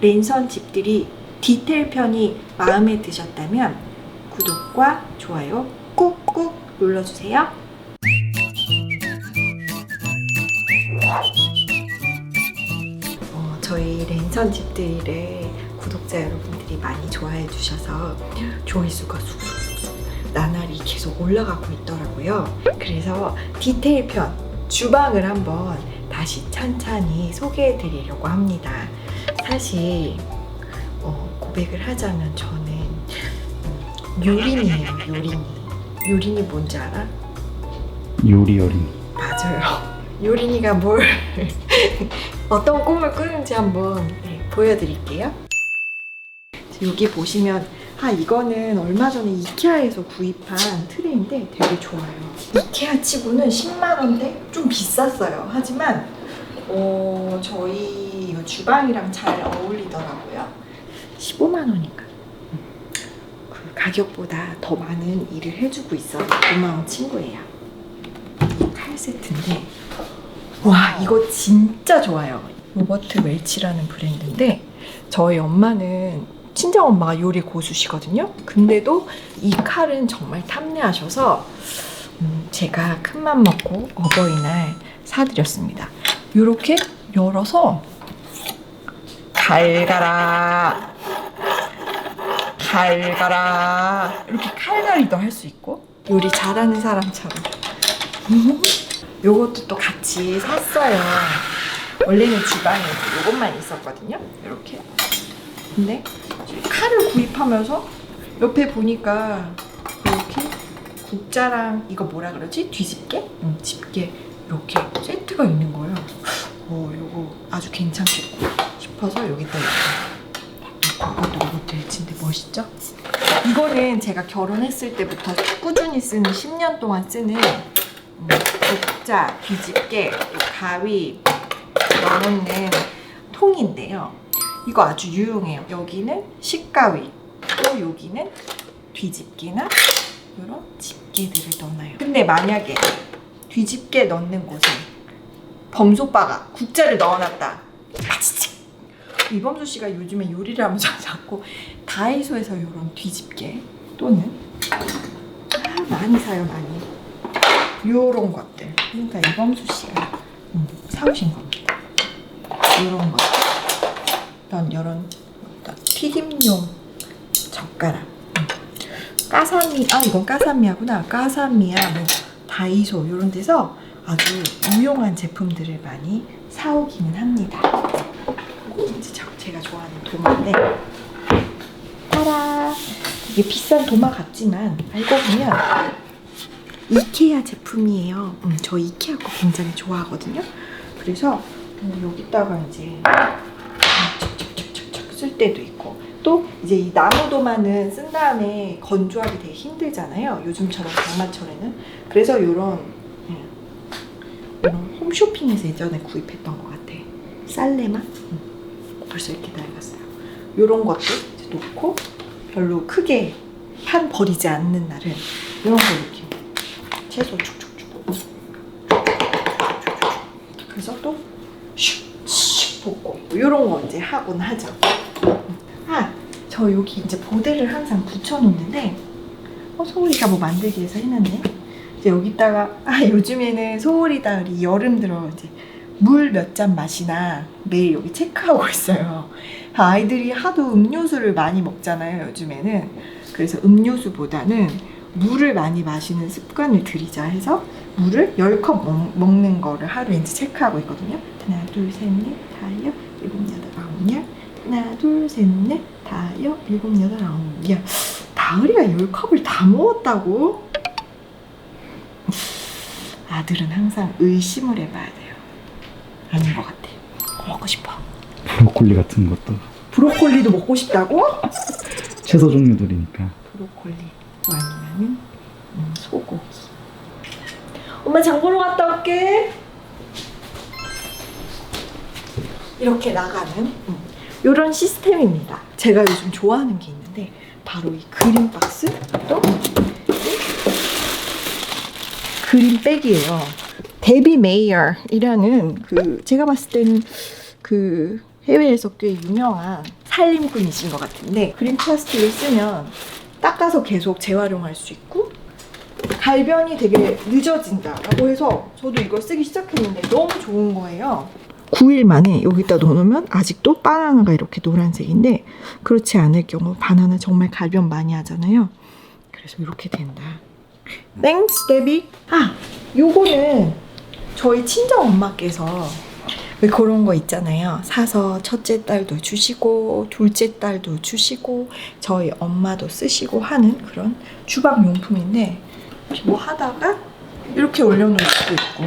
랜선 집들이 디테일 편이 마음에 드셨다면 구독과 좋아요 꾹꾹 눌러주세요. 저희 랜선 집들이를 구독자 여러분들이 많이 좋아해 주셔서 조회수가 쑥쑥쑥 나날이 계속 올라가고 있더라고요. 그래서 디테일 편 주방을 한번 다시 찬찬히 소개해 드리려고 합니다. 사실 고백을 하자면 저는 요린이에요. 요린이 뭔지 알아? 요리요리. 맞아요. 요린이가 뭘 어떤 꿈을 꾸는지 한번 보여드릴게요. 여기 보시면 이거는 얼마 전에 이케아에서 구입한 트레인데 되게 좋아요. 이케아 치고는 10만원대? 좀 비쌌어요. 하지만 저희 주방이랑 잘 어울리더라고요. 15만원인가? 그 가격보다 더 많은 일을 해주고 있어서 고마운 친구예요. 칼 세트인데 와, 이거 진짜 좋아요. 로버트 웰치라는 브랜드인데 저희 엄마는 친정엄마가 요리 고수시거든요. 근데도 이 칼은 정말 탐내하셔서 제가 큰맘 먹고 어버이날 사드렸습니다. 이렇게 열어서 갈가라 이렇게 칼갈이도 할 수 있고 요리 잘하는 사람처럼 요것도 또 같이 샀어요. 원래는 주방에 요것만 있었거든요. 이렇게. 근데 칼을 구입하면서 옆에 보니까 이렇게 국자랑 이거 뭐라 그러지? 뒤집개? 집게 이렇게 세트가 있는 거예요. 요거 아주 괜찮겠고 싶어서 여기다 이것도 로봇 웰치인데 멋있죠? 이거는 제가 결혼했을 때부터 꾸준히 쓰는 10년 동안 쓰는 국자, 뒤집개, 가위 넣어놓는 통인데요. 이거 아주 유용해요. 여기는 식가위, 또 여기는 뒤집개나 이런 집게들을 넣어놔요. 근데 만약에 뒤집개 넣는 곳에 범소빠가 국자를 넣어놨다. 이범수 씨가 요즘에 요리를 하면서 자꾸 다이소에서 이런 뒤집개 또는 많이 사요, 많이. 요런 것들. 그러니까 이범수 씨가 사오신 겁니다. 요런 것들. 이런 튀김용 젓가락. 까사미, 이건 까사미야구나. 까사미야, 다이소 이런 데서 아주 유용한 제품들을 많이 사오기는 합니다. 이제 제가 좋아하는 도마인데, 따라! 이게 비싼 도마 같지만 알고 보면 이케아 제품이에요. 저 이케아 거 굉장히 좋아하거든요. 그래서 여기다가 이제 척척척척 쓸 때도 있고, 또 이제 이 나무 도마는 쓴 다음에 건조하기 되게 힘들잖아요. 요즘처럼 장마철에는. 그래서 이런 홈쇼핑에서 예전에 구입했던 것 같아. 쌀레마? 벌써 이렇게 낡았어요. 이런 것도 이제 놓고 별로 크게 판 버리지 않는 날은 이런 거 이렇게 채소 축축축 그래서 또 슉슉 볶고 이런 거 이제 하곤 하죠. 저 여기 이제 보드를 항상 붙여놓는데 소울이가 뭐 만들기 위해서 해놨네. 이제 여기다가 요즘에는 소울이다 우리 여름 들어 이제 물 몇 잔 마시나 매일 여기 체크하고 있어요. 아이들이 하도 음료수를 많이 먹잖아요, 요즘에는. 그래서 음료수보다는 물을 많이 마시는 습관을 들이자 해서 물을 10컵 먹는 거를 하루에 이제 체크하고 있거든요. 하나, 둘, 셋, 넷, 다섯, 일곱, 여덟, 아홉, 열. 하나, 둘, 셋, 넷, 다섯, 일곱, 여덟, 아홉, 열. 다을이가 10컵을 다 먹었다고? 아들은 항상 의심을 해봐야 돼요. 아닌 것 같아. 먹고 싶어. 브로콜리 같은 것도. 브로콜리도 먹고 싶다고? 채소 종류들이니까. 브로콜리 아니면은 소고기. 엄마 장 보러 갔다 올게. 이렇게 나가는 이런 시스템입니다. 제가 요즘 좋아하는 게 있는데 바로 이 그린 박스 또 그린 백이에요. 데비 메이어이라는 제가 봤을 때는 해외에서 꽤 유명한 살림꾼이신 것 같은데 그린 플라스틱을 쓰면 닦아서 계속 재활용할 수 있고 갈변이 되게 늦어진다라고 해서 저도 이걸 쓰기 시작했는데 너무 좋은 거예요. 9일 만에 여기다 넣어놓으면 아직도 바나나가 이렇게 노란색인데 그렇지 않을 경우 바나나 정말 갈변 많이 하잖아요. 그래서 이렇게 된다. 땡스 데비. 요거는 저희 친정 엄마께서 왜 그런 거 있잖아요. 사서 첫째 딸도 주시고 둘째 딸도 주시고 저희 엄마도 쓰시고 하는 그런 주방 용품인데 뭐 하다가 이렇게 올려놓을 수도 있고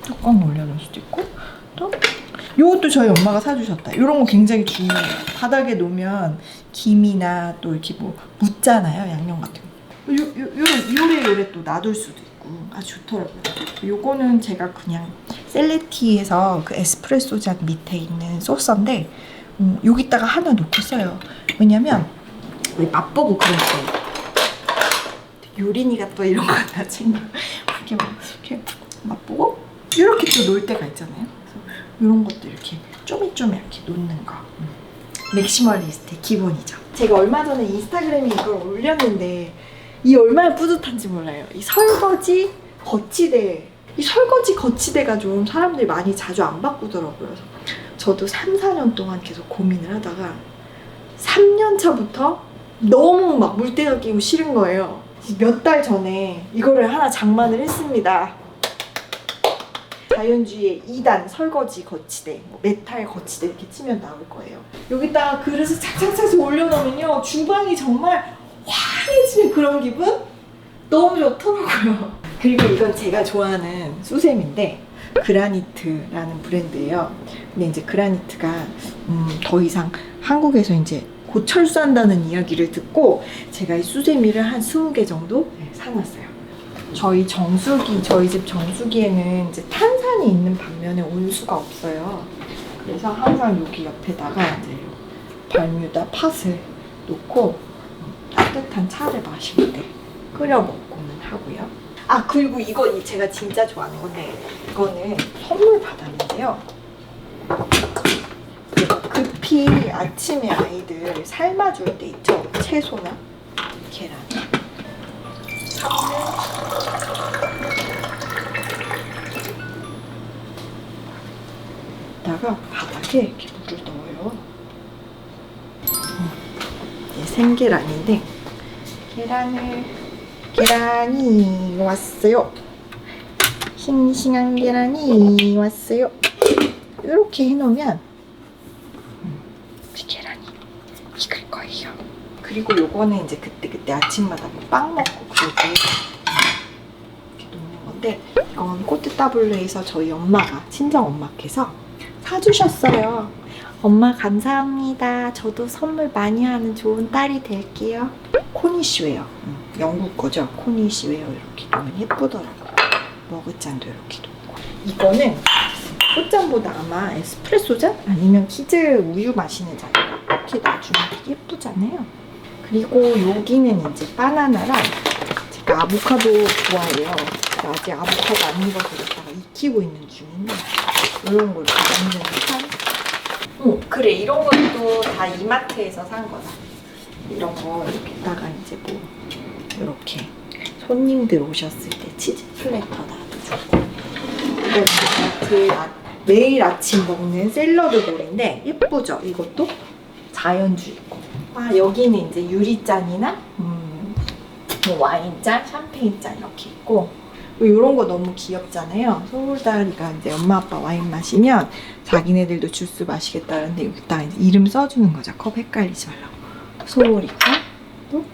뚜껑 올려놓을 수도 있고 또 이것도 저희 엄마가 사주셨다. 이런 거 굉장히 중요해요. 바닥에 놓으면 김이나 또 이렇게 뭐 묻잖아요. 양념 같은 거. 요래 또 놔둘 수도 있고 아주 좋더라고요. 요거는 제가 그냥 셀레티에서 그 에스프레소 잔 밑에 있는 소스인데 여기다가 하나 놓고 써요. 왜냐면 우리 맛보고 그럴 때 요린이가 또 이런 거 다 챙겨 이렇게 맛보고 이렇게 또 놓을 때가 있잖아요. 그래서 이런 것도 이렇게 쪼매쪼매 이렇게 놓는 거 맥시멀리스트의 기본이죠. 제가 얼마 전에 인스타그램에 이걸 올렸는데 이 얼마나 뿌듯한지 몰라요. 이 설거지 거치대 이 설거지 거치대가 좀 사람들이 많이 자주 안 바꾸더라고요. 그래서 저도 3, 4년 동안 계속 고민을 하다가 3년 차부터 너무 막 물때가 끼고 싫은 거예요. 몇 달 전에 이거를 하나 장만을 했습니다. 자연주의의 2단 설거지 거치대, 뭐 메탈 거치대 이렇게 치면 나올 거예요. 여기다가 그릇을 착착착 올려놓으면요 주방이 정말 환해지는 그런 기분? 너무 좋더라고요. 그리고 이건 제가 좋아하는 수세미인데 그라니트라는 브랜드예요. 근데 이제 그라니트가 더 이상 한국에서 이제 곧 철수한다는 이야기를 듣고 제가 이 수세미를 한 20개 정도 사놨어요. 저희 집 정수기에는 이제 탄산이 있는 반면에 온수가 없어요. 그래서 항상 여기 옆에다가 이제 발뮤다 팥을 놓고 따뜻한 차를 마실 때 끓여 먹고는 하고요. 그리고 이건 제가 진짜 좋아하는 건데 이거는 선물 받았는데요. 급히 아침에 아이들 삶아줄 때 있죠. 채소나 계란. 다가 바닥에 이렇게 물을 넣어요. 생계란인데 계란이 왔어요. 싱싱한 계란이 왔어요. 이렇게 해놓으면 계란이 익을 거예요. 그리고 요거는 이제 그때 아침마다 빵 먹고 그럴 때 이렇게 놓는 건데 이건 꼬트타블레에서 저희 엄마가 친정 엄마께서 사주셨어요. 엄마 감사합니다. 저도 선물 많이 하는 좋은 딸이 될게요. 코니쉬웨어 영국 거죠. 코니쉬웨어 이렇게 놓으면 예쁘더라고요. 머그잔도 이렇게 놓고 이거는 꽃잔보다 아마 에스프레소 잔? 아니면 키즈 우유 마시는 잔 이렇게 놔주면 되게 예쁘잖아요. 그리고 여기는 이제 바나나랑 제가 아보카도 좋아해요. 아직 아보카도 안 익어서 여기다가 익히고 있는 중인데 이런 걸 넣는 한 그래 이런 것도 다 이마트에서 산 거다. 이런 거 이렇게다가 이제 뭐 이렇게 손님들 오셨을 때 치즈 플래터 놔도 좋고 이거 제가 매일 아침 먹는 샐러드 볼인데 예쁘죠? 이것도 자연주의고 여기는 이제 유리잔이나 뭐 와인잔, 샴페인잔 이렇게 있고 이런 거 너무 귀엽잖아요. 소울다리가 이제 엄마 아빠 와인 마시면 자기네들도 주스 마시겠다는데 여기다가 이제 이름 써주는 거죠. 컵 헷갈리지 말라고. 소울이고 또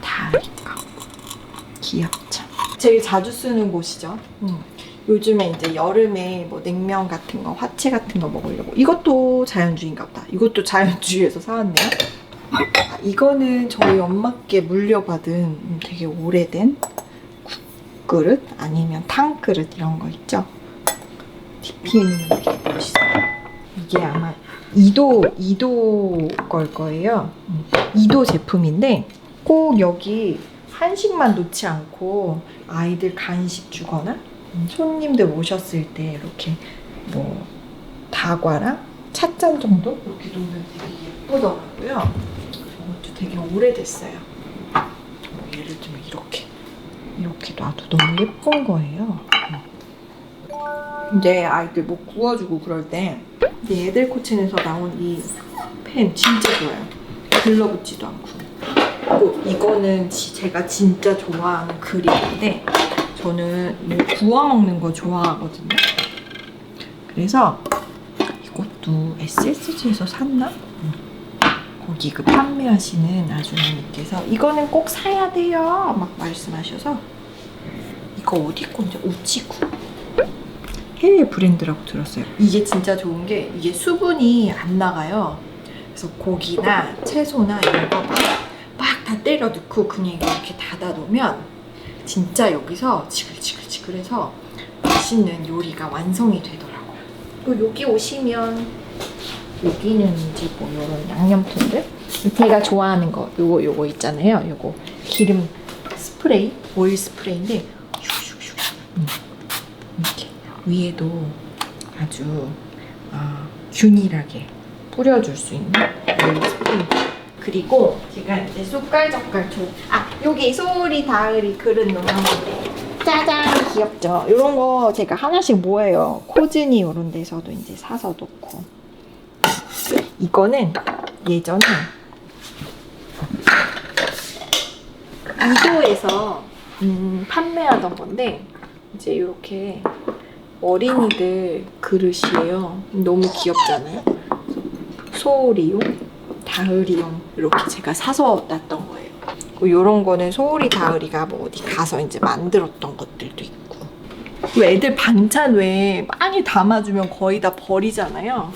다리가 귀엽죠. 제일 자주 쓰는 곳이죠. 요즘에 이제 여름에 뭐 냉면 같은 거, 화채 같은 거 먹으려고 이것도 자연주의인가 보다. 이것도 자연주의에서 사왔네요. 이거는 저희 엄마께 물려받은 되게 오래된 국그릇 아니면 탕그릇 이런 거 있죠. DP에는 되게 멋있어요. 이게 아마 2도 걸 거예요. 2도 제품인데 꼭 여기 한식만 놓지 않고 아이들 간식 주거나 손님들 오셨을 때 이렇게 뭐 다과랑 찻잔 정도 이렇게 놓으면 되게 예쁘더라고요. 이것도 되게 오래됐어요. 예를 들면 이렇게 놔도 너무 예쁜 거예요. 이제 아이들 뭐 구워주고 그럴 때 얘들 코첸에서 나온 이 펜 진짜 좋아요. 들러붙지도 않고. 그리고 이거는 제가 진짜 좋아하는 그림인데 저는 뭐 구워 먹는 거 좋아하거든요. 그래서 이것도 SSG에서 샀나? 거기 그 판매하시는 아주머니께서 이거는 꼭 사야 돼요 막 말씀하셔서 이거 어디 건지 우치쿠 해외 브랜드라고 들었어요. 이게 진짜 좋은 게 이게 수분이 안 나가요. 그래서 고기나 채소나 이런 거 막 다 때려 넣고 그냥 이렇게 닫아 놓으면 진짜 여기서 지글지글지글해서 맛있는 요리가 완성이 되더라고요. 또 여기 오시면 여기는 이제 뭐 이런 양념통들 제가 좋아하는 거 요거 있잖아요. 요거 기름 스프레이 오일 스프레이인데 이렇게 위에도 아주 균일하게 뿌려줄 수 있는 오일 스프레이. 그리고 제가 이제 숟갈젓갈 여기 소리 다으리 그릇 놓는 건데 짜잔 귀엽죠? 이런 거 제가 하나씩 모아요. 코즈니 이런 데서도 이제 사서 놓고. 이거는 예전에 이도에서 판매하던 건데 이제 이렇게 어린이들 그릇이에요. 너무 귀엽잖아요. 소울이용, 다으리용 이렇게 제가 사서 놨던 거예요. 이런 거는 소울이 다으리가 뭐 어디 가서 이제 만들었던 것들도 있고. 애들 반찬 왜 많이 담아주면 거의 다 버리잖아요.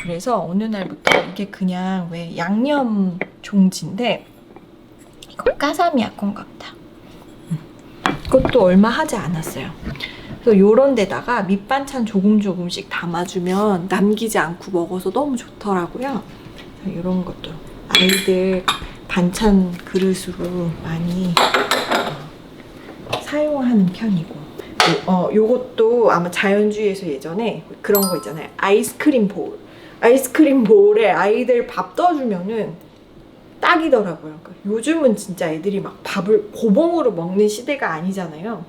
그래서 어느 날부터 이게 그냥 왜 양념 종지인데 이거 까사미야 콩각다. 이것도 얼마 하지 않았어요. 그래서 요런 데다가 밑반찬 조금씩 담아주면 남기지 않고 먹어서 너무 좋더라고요. 이런 것도 아이들 반찬 그릇으로 많이 사용하는 편이고 요것도 아마 자연주의에서 예전에 그런 거 있잖아요. 아이스크림 볼에 아이들 밥 떠주면은 딱이더라고요. 그러니까 요즘은 진짜 애들이 막 밥을 고봉으로 먹는 시대가 아니잖아요.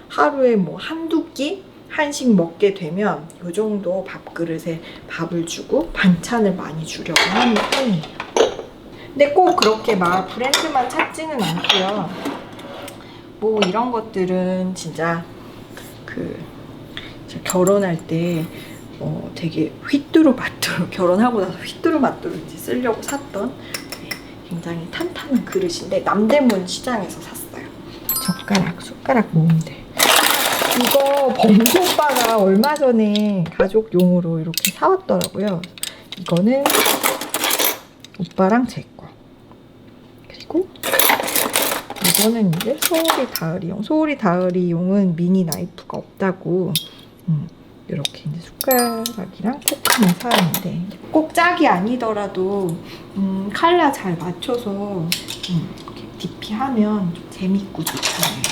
하루에 뭐 한두 끼 한식 먹게 되면 요 정도 밥그릇에 밥을 주고 반찬을 많이 주려고 하는 편이에요. 근데 꼭 그렇게 막 브랜드만 찾지는 않고요. 뭐 이런 것들은 진짜 결혼할 때 되게 휘뚜루마뚜루 결혼하고 나서 휘뚜루마뚜루 이제 쓰려고 샀던 굉장히 탄탄한 그릇인데 남대문 시장에서 샀어요. 숟가락 모음들. 이거 범수 오빠가 얼마 전에 가족용으로 이렇게 사왔더라고요. 이거는 오빠랑 제 거. 그리고 이거는 이제 소울이 다으리용은 미니 나이프가 없다고 이렇게 이제 숟가락이랑 포크만 사왔는데 꼭 짝이 아니더라도 칼라 잘 맞춰서 이렇게 DP하면 좀 재밌고 좋잖아요.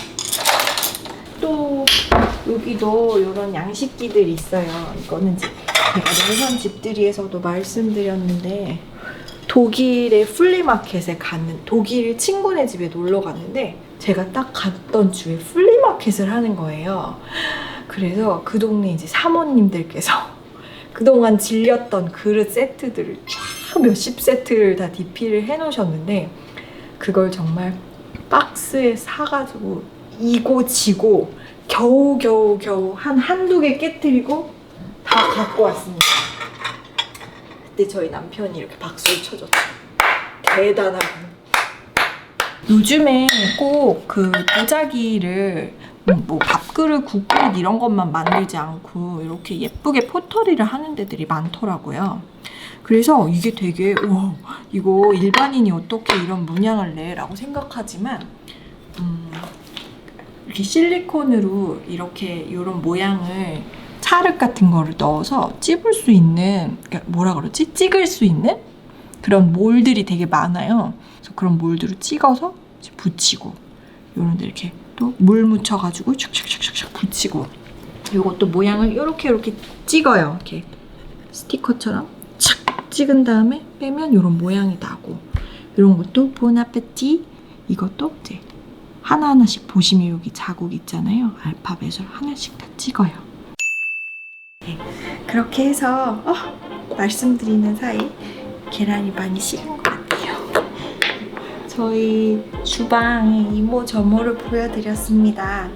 또 여기도 이런 양식기들이 있어요. 이거는 제가 내선 집들이에서도 말씀드렸는데 독일의 플리마켓에 독일 친구네 집에 놀러 갔는데 제가 딱 갔던 주에 플리마켓을 하는 거예요. 그래서 그 동네 이제 사모님들께서 그동안 질렸던 그릇 세트들을 쫙 몇십 세트를 다 DP를 해놓으셨는데 그걸 정말 박스에 사가지고 이고 지고 겨우 한두 개 깨뜨리고 다 갖고 왔습니다. 그때 저희 남편이 이렇게 박수를 쳐줬죠. 대단하고. 요즘에 꼭 그 도자기를 뭐 밥그릇, 국그릇 이런 것만 만들지 않고 이렇게 예쁘게 포터리를 하는 데들이 많더라고요. 그래서 이게 되게 와 이거 일반인이 어떻게 이런 문양을 내? 라고 생각하지만 이렇게 실리콘으로 이렇게 이런 모양을 찰흙 같은 거를 넣어서 찝을 수 있는 찍을 수 있는 그런 몰들이 되게 많아요. 그래서 그런 몰드로 찍어서 붙이고 이런 데 이렇게 또 물 묻혀가지고 샥샥샥샥 붙이고, 요것도 모양을 이렇게 찍어요. 이렇게 스티커처럼 착 찍은 다음에 빼면 이런 모양이 나고, 이런 것도 보나페티. 이것도 이제 하나하나씩 보시면 여기 자국 있잖아요. 알파벳을 하나씩 다 찍어요. 네, 그렇게 해서 말씀드리는 사이 계란이 많이 식은 것 같아요. 저희 주방의 이모저모를 보여드렸습니다.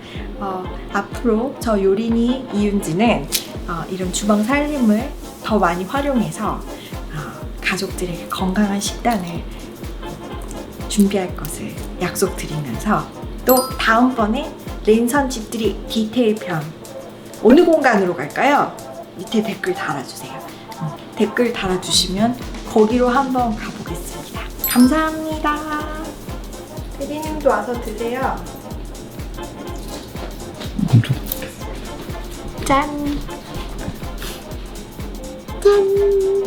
앞으로 저 요리니 이윤지는 이런 주방 살림을 더 많이 활용해서 가족들에게 건강한 식단을 준비할 것을 약속드리면서, 또 다음번에 랜선 집들이 디테일 편 어느 공간으로 갈까요? 밑에 댓글 달아주세요. 댓글 달아주시면 거기로 한번 가보겠습니다. 감사합니다. 대리님도 와서 드세요. 멈춰. 짠! 짠!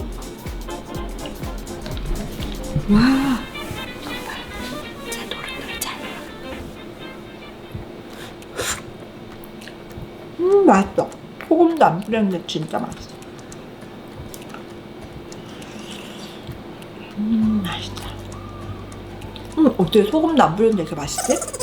와! 진짜 노릇노릇하네요. 맛있어. 소금도 안 뿌렸는데 진짜 맛있어. 맛있다. 어때요? 소금도 안 뿌렸는데 이렇게 맛있어요?